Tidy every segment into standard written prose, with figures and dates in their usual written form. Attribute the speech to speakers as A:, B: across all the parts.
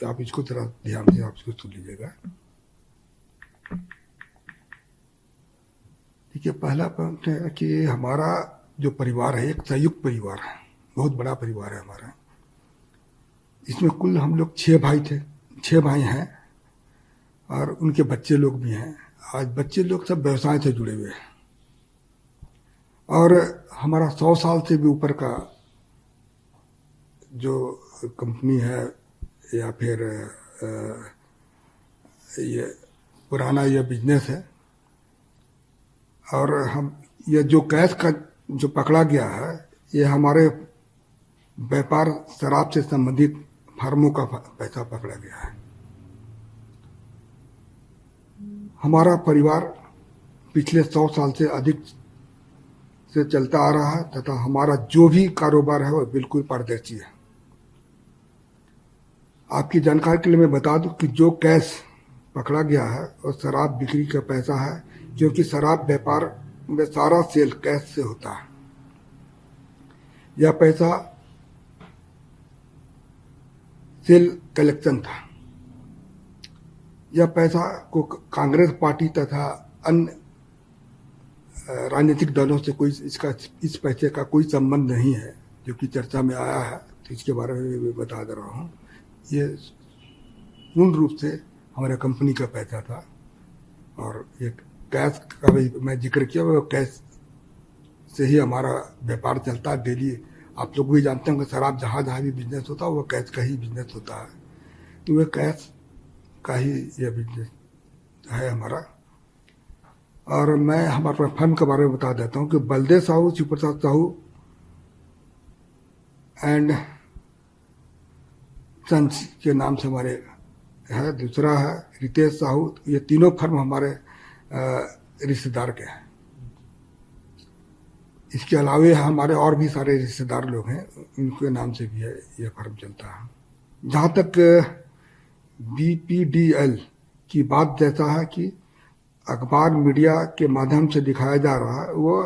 A: आप इसको जरा ध्यान से आप इसको सुन लीजिएगा। देखिए, पहला पॉइंट है कि हमारा जो परिवार है एक संयुक्त परिवार है, बहुत बड़ा परिवार है हमारा। इसमें कुल हम लोग 6 भाई थे, 6 भाई हैं और उनके बच्चे लोग भी हैं। आज बच्चे लोग सब व्यवसाय से जुड़े हुए हैं और हमारा 100 साल से भी ऊपर का जो कंपनी है या फिर ये पुराना ये बिजनेस है। और हम ये जो कैश का जो पकड़ा गया है ये हमारे व्यापार शराब से संबंधित फर्मों का पैसा पकड़ा गया है। हमारा परिवार पिछले 100 साल से अधिक से चलता आ रहा है तथा हमारा जो भी कारोबार है वो बिल्कुल पारदर्शी है। आपकी जानकारी के लिए मैं बता दूं कि जो कैश पकड़ा गया है और शराब बिक्री का पैसा है, क्योंकि शराब व्यापार में सारा सेल कैश से होता है। यह पैसा सेल कलेक्शन था। यह पैसा को कांग्रेस पार्टी तथा अन्य राजनीतिक दलों से कोई इस पैसे का कोई संबंध नहीं है, जो कि चर्चा में आया है, तो इसके बारे में मैं बता दे रहा हूँ। ये पूर्ण रूप से हमारे कंपनी का पैसा था और ये कैश का भी मैं जिक्र किया, वो कैश से ही हमारा व्यापार चलता है डेली। आप लोग भी जानते हैं कि शराब जहाँ जहाँ भी बिजनेस होता है वो कैश का ही बिजनेस होता है, तो वह कैश का ही यह बिजनेस है हमारा। और मैं हमारे फर्म के बारे में बता देता हूँ कि बलदेव साहू, शिव प्रसाद साहू एंड सन्स के नाम से हमारे है। दूसरा है रितेश साहू। ये तीनों फर्म हमारे रिश्तेदार के हैं। इसके अलावे हमारे और भी सारे रिश्तेदार लोग हैं, उनके नाम से भी है ये फर्म चलता है। जहाँ तक BPDL की बात जैसा है कि अखबार मीडिया के माध्यम से दिखाया जा रहा है, वो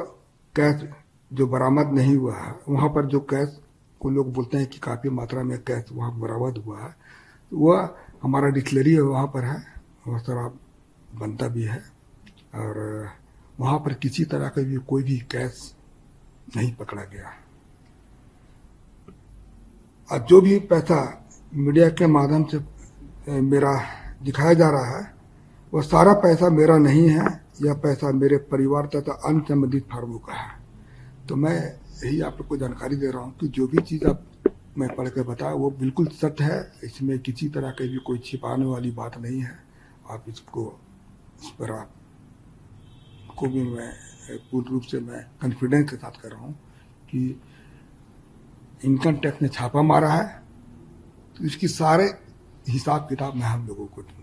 A: कैश जो बरामद नहीं हुआ है, वहाँ पर जो कैश को लोग बोलते हैं कि काफ़ी मात्रा में कैश वहाँ बरामद हुआ है, वह हमारा डिस्टिलरी वहाँ पर है और शराब बनता भी है और वहाँ पर किसी तरह का भी कोई भी कैश नहीं पकड़ा गया। और जो भी पैसा मीडिया के माध्यम से मेरा दिखाया जा रहा है, वह सारा पैसा मेरा नहीं है। यह पैसा मेरे परिवार तथा अन्य संबंधित फर्मों का है। तो मैं यही आप लोग को जानकारी दे रहा हूँ कि जो भी चीज़ आप मैं पढ़ कर बताया वो बिल्कुल सत्य है। इसमें किसी तरह की भी कोई छिपाने वाली बात नहीं है। आप इस पर आप को भी मैं पूर्ण रूप से मैं कॉन्फिडेंस के साथ कर रहा हूँ कि इनकम टैक्स ने छापा मारा है, तो इसकी सारे हिसाब किताब मैं हम लोगों को दूंगा।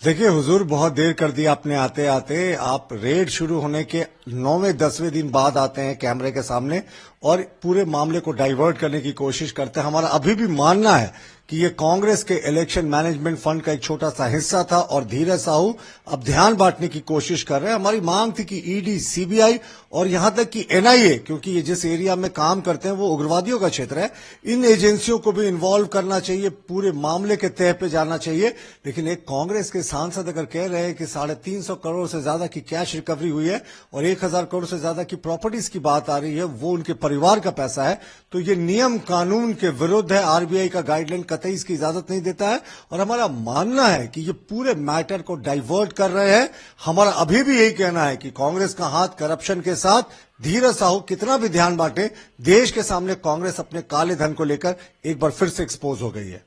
B: देखिए हुजूर, बहुत देर कर दी आपने आते आते। आप रेड शुरू होने के 9वें-10वें दिन बाद आते हैं कैमरे के सामने और पूरे मामले को डाइवर्ट करने की कोशिश करते हैं। हमारा अभी भी मानना है कि ये कांग्रेस के इलेक्शन मैनेजमेंट फंड का एक छोटा सा हिस्सा था और धीरज साहू अब ध्यान बांटने की कोशिश कर रहे हैं। हमारी मांग थी कि ईडी, सीबीआई और यहां तक कि एनआईए, क्योंकि ये जिस एरिया में काम करते हैं वो उग्रवादियों का क्षेत्र है, इन एजेंसियों को भी इन्वॉल्व करना चाहिए, पूरे मामले के तह पे जाना चाहिए। लेकिन एक कांग्रेस के सांसद अगर कह रहे हैं कि 350 करोड़ से ज्यादा की कैश रिकवरी हुई है और 1000 करोड़ से ज्यादा की प्रॉपर्टीज की बात आ रही है, वो उनके परिवार का पैसा है, तो ये नियम कानून के विरुद्ध है। आरबीआई का गाइडलाइन कतई इसकी इजाजत नहीं देता है और हमारा मानना है कि ये पूरे मैटर को डाइवर्ट कर रहे हैं। हमारा अभी भी यही कहना है कि कांग्रेस का हाथ करप्शन के साथ, धीरज साहू कितना भी ध्यान बांटे, देश के सामने कांग्रेस अपने काले धन को लेकर एक बार फिर से एक्सपोज हो गई है।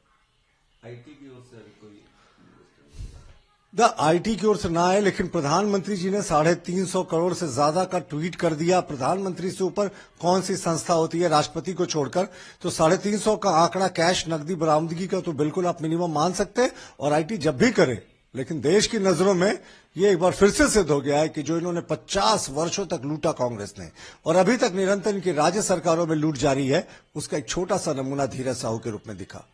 B: आईटी की ओर से ना है, लेकिन प्रधानमंत्री जी ने 350 करोड़ से ज्यादा का ट्वीट कर दिया। प्रधानमंत्री से ऊपर कौन सी संस्था होती है राष्ट्रपति को छोड़कर, तो 350 का आंकड़ा कैश नकदी बरामदगी का तो बिल्कुल आप मिनिमम मान सकते हैं और आईटी जब भी करे। लेकिन देश की नजरों में ये एक बार फिर से सिद्ध हो गया है कि जो इन्होंने 50 वर्षों तक लूटा कांग्रेस ने और अभी तक निरंतर इनकी राज्य सरकारों में लूट जारी है, उसका एक छोटा सा नमूना धीरज साहू के रूप में दिखा।